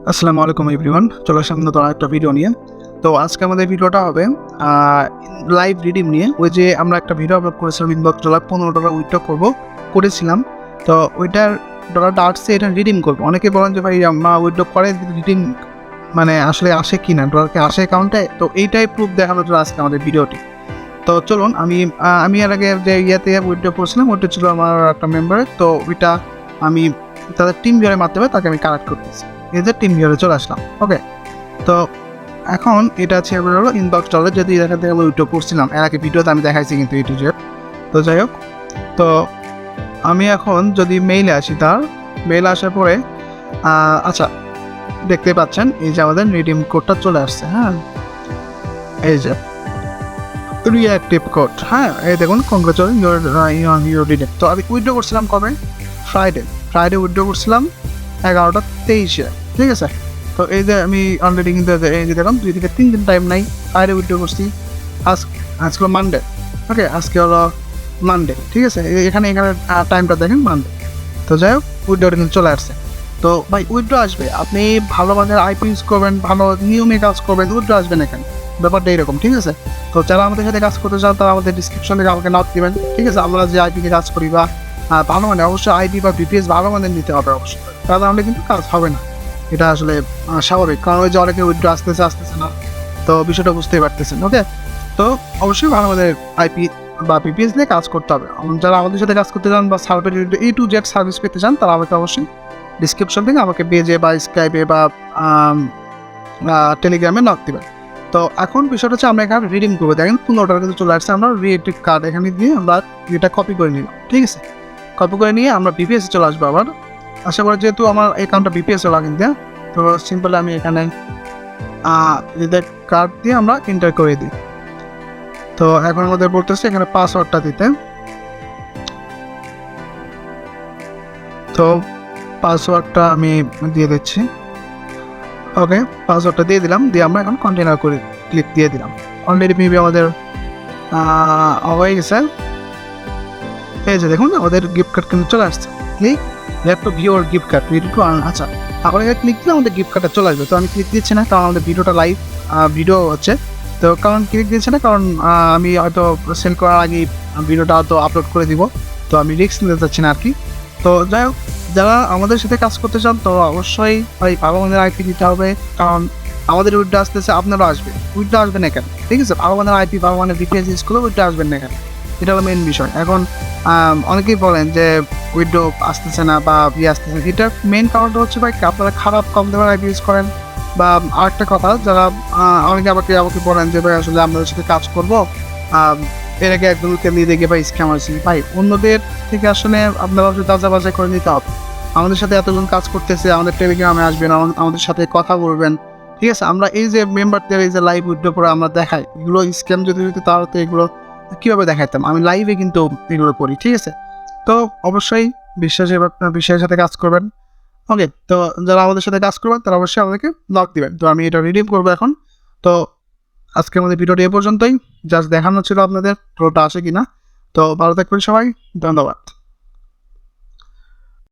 আসসালামু আলাইকুম এভরিওয়ান, চলে আসলাম নতুন একটা ভিডিও নিয়ে। তো আজকে আমাদের ভিডিওটা হবে লাইভ রিডিম নিয়ে। ওই যে আমরা একটা ভিডিও আপলোড করেছিলাম $15 উইথড্র করেছিলাম। তো ওইটার ডলারটা আসছে, এটা রিডিম করবো। অনেকে বলেন যে ভাই আমরা উইথড্র করে রিডিম মানে আসলে আসে কি না, ডলারকে আসে অ্যাকাউন্টে। তো এইটাই প্রুফ দেখানোর জন্য আজকে আমাদের ভিডিওটি। তো চলুন, আমি এর আগে যে ইয়েতে উইথড্র করছিলাম ওইটা ছিল আমার একটা মেম্বারের। তো ওইটা আমি তাদের টিম ভিউয়ারে মাধ্যমে তাকে আমি কানেক্ট করতেছি। এই যে টিম ভিউয়ারে চলে আসলাম। ওকে, তো এখন এটা আছে হলো ইনবক্স ডলার, যদি এখান থেকে আমি উইথড্র করছিলাম এর আগে ভিডিওতে আমি দেখাইছি কিন্তু ইউটিউবে। তো যাই হোক, তো আমি এখন যদি মেইলে আসি, তার মেইল আসার পরে আচ্ছা দেখতে পাচ্ছেন এই যে আমাদের রিডিম কোডটা চলে আসছে। হ্যাঁ, এই যে রিঅ্যাক্টিভ কোড। হ্যাঁ, এই দেখুন, কংগ্রেচুলেশন ইউর রিডিম। তো আমি উইথড্র করছিলাম কবে? ফ্রাইডে উইথড্র করছিলাম 11:23। ঠিক আছে। তো এই যে আমি অলরেডি কিন্তু এই যে দেখুন 2 থেকে 3 দিন টাইম নাই, ফ্রাইডে উইথড্র করছি। আজকে হলো মানডে। ওকে, আজকে হলো মানডে। ঠিক আছে, এখানে টাইমটা দেখেন মানডে। তো যাই হোক, উইথড্রটা কিন্তু চলে আসছে। তো ভাই উইথড্র আসবে, আপনি ভালো মানের আইপি ইউজ করবেন, ভালো নিয়মে কাজ করবেন, উইথড্র আসবেন এখানে। ব্যাপারটা এরকম। ঠিক আছে। তো যারা আমাদের সাথে কাজ করতে চান তারা আমাদের ডিসক্রিপশন থেকে আমাকে নক দিবেন। ঠিক আছে, আমরা যে আইপি নিয়ে কাজ করি বা ভালো মানে অবশ্যই আইপি বা বিপিএস ভালো মানের নিতে হবে অবশ্যই, তা নাহলে কিন্তু কাজ হবে না। এটা আসলে স্বাভাবিক, কারণ ওই যে অনেকে উইথড্র আসতেছে না, তো বিষয়টা বুঝতেই পারতেছেন। ওকে, তো অবশ্যই ভালো মানের আইপি বা বিপিএস নিয়ে কাজ করতে হবে। যারা আমাদের সাথে কাজ করতে চান বা server A to Z service পেতে চান তারা আমাকে অবশ্যই ডিসক্রিপশন থেকে আমাকে পেজে বা স্কাইপে বা টেলিগ্রামে নক দিবেন। তো এখন বিষয়টা হচ্ছে আমরা এখানে রিডিম করবো। দেখেন $15 কিন্তু চলে আসছে। আমরা রিয়েক্টিভ কার্ড এখানে দিয়ে আমরা এটা কপি করে নিলাম। ঠিক আছে, কপি করে নিয়ে আমরা বিপিএসে চলে আসবো আবার। আশা করি যেহেতু আমার অ্যাকাউন্টটা বিপিএসে লাগিয়ে দেয়, তো সিম্পলি আমি এখানে কার্ড দিয়ে আমরা এন্টার করে দিই। তো এখন আমাদের বলতেছে এখানে পাসওয়ার্ডটা দিতে। তো পাসওয়ার্ডটা আমি দিয়ে দিচ্ছি। ওকে, পাসওয়ার্ডটা দিয়ে দিলাম, দিয়ে আমরা এখন কন্টিনিউ করে ক্লিক দিয়ে দিলাম। অলরেডি মেবি আমাদের হয়ে গেছে। এই যে দেখুন আমাদের গিফট কার্ড কিন্তু চলে আসছে। ক্লিক টু ভিউ ওর gift card ready to earn. আচ্ছা, এখন এখানে ক্লিক দিলে আমাদের গিফট কার্ডটা চলে আসবে। তো আমি ক্লিক দিচ্ছি না, কারণ আমাদের ভিডিওটা লাইভ ভিডিও হচ্ছে। তো কারণ ক্লিক দিচ্ছি না, কারণ আমি হয়তো সেল করার আগেই ভিডিওটা হয়তো আপলোড করে দিব। তো আমি রিস্ক নিতে চাচ্ছি না আর কি। তো যাই হোক, যারা আমাদের সাথে কাজ করতে চান তো অবশ্যই ভাই ভালো মানের আইপি দিতে হবে, কারণ আমাদের উইথড্র আসতেছে, আপনারও আসবে। উইথড্র আসবেন এখানে। ঠিক আছে, ভালো মানের আইপি ভালো মানের বিপিএস ইউজ করলে উইথড্র আসবেন না এখানে। এটা হলো মেন বিষয়। এখন অনেকেই বলেন যে উইথড্র আসতেছে না বা আসতেছে না, এটার মেন কারণটা হচ্ছে ভাই আপনারা খারাপ কম দামের আইপি ইউজ করেন। বা আরেকটা কথা, যারা অনেকে আমাকে বলেন যে ভাই আসলে আপনাদের সাথে কাজ করবো, এর আগে একজনকে নিয়ে দেখে ভাই স্ক্যাম হয়েছে। ভাই অন্যদের থেকে আসলে আপনারা যাচাই করে নিতে হবে। আমাদের সাথে এতজন কাজ করতেছে, আমাদের টেলিগ্রামে আসবেন, আমাদের সাথে কথা বলবেন। ঠিক আছে, আমরা এই যে মেম্বারদের এই যে লাইভ উইথড্র করে আমরা দেখাই, এগুলো স্ক্যাম যদি হইতো তাহলে তো এগুলো কীভাবে দেখাইতাম? আমি লাইভে কিন্তু এগুলো করি। ঠিক আছে, তো অবশ্যই বিশ্বাসের সাথে কাজ করবেন। ওকে, তো যারা আমাদের সাথে কাজ করবেন তারা অবশ্যই আমাদেরকে লক দিবেন। তো আমি এটা রিডিম করবো এখন। তো আজকে আমাদের ভিডিওটি এ পর্যন্তই, জাস্ট দেখানো ছিল আপনাদের টোলটা আসে কিনা। তো ভালো থাকবেন সবাই, ধন্যবাদ।